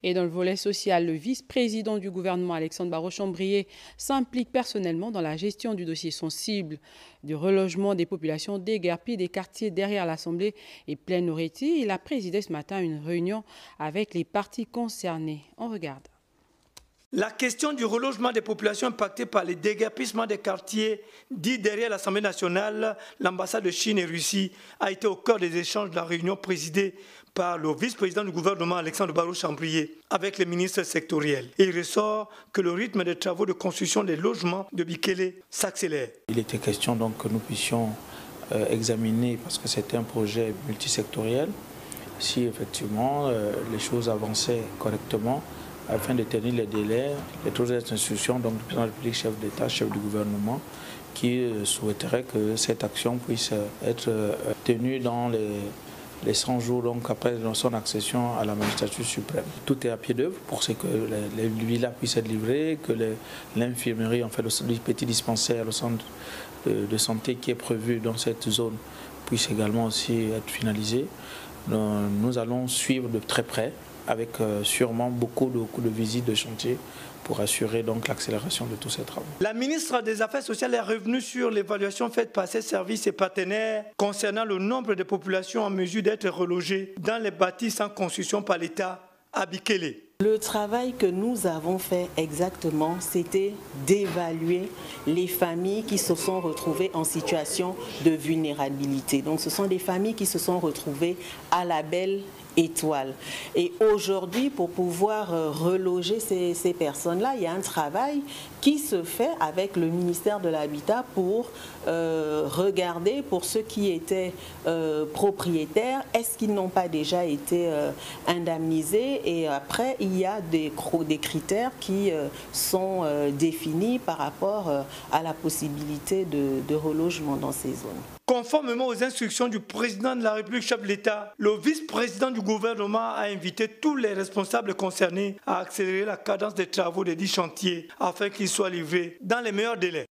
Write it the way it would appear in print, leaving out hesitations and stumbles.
Et dans le volet social, le vice-président du gouvernement, Alexandre Barrot-Chambrier, s'implique personnellement dans la gestion du dossier sensible du relogement des populations déguerpies des quartiers derrière l'Assemblée et Plaine-Oretti. Il a présidé ce matin une réunion avec les parties concernées. On regarde. La question du relogement des populations impactées par les déguerpissements des quartiers dits derrière l'Assemblée nationale, l'ambassade de Chine et Russie, a été au cœur des échanges de la réunion présidée par le vice-président du gouvernement Alexandre Barrot-Chambrier avec les ministres sectoriels. Et il ressort que le rythme des travaux de construction des logements de Bikele s'accélère. Il était question donc que nous puissions examiner, parce que c'était un projet multisectoriel, si effectivement les choses avançaient correctement, afin de tenir les délais, les trois institutions, donc le président de la République, chef d'État, chef du gouvernement, qui souhaiteraient que cette action puisse être tenue dans les 100 jours donc après son accession à la magistrature suprême. Tout est à pied d'œuvre pour que les villas puissent être livrées, que l'infirmerie, en fait le petit dispensaire, le centre de santé qui est prévu dans cette zone puisse également aussi être finalisé. Nous allons suivre de très près avec sûrement beaucoup de visites de chantier pour assurer donc l'accélération de tous ces travaux. La ministre des Affaires sociales est revenue sur l'évaluation faite par ses services et partenaires concernant le nombre de populations en mesure d'être relogées dans les bâtis sans construction par l'État à Bikele. Le travail que nous avons fait exactement, c'était d'évaluer les familles qui se sont retrouvées en situation de vulnérabilité. Donc ce sont des familles qui se sont retrouvées à la belle étoile. Et aujourd'hui, pour pouvoir reloger ces personnes-là, il y a un travail qui se fait avec le ministère de l'Habitat pour regarder pour ceux qui étaient propriétaires, est-ce qu'ils n'ont pas déjà été indemnisés? Et après, il y a des critères qui sont définis par rapport à la possibilité de relogement dans ces zones. Conformément aux instructions du président de la République, chef de l'État, le vice-président du gouvernement a invité tous les responsables concernés à accélérer la cadence des travaux des 10 chantiers afin qu'ils soient livrés dans les meilleurs délais.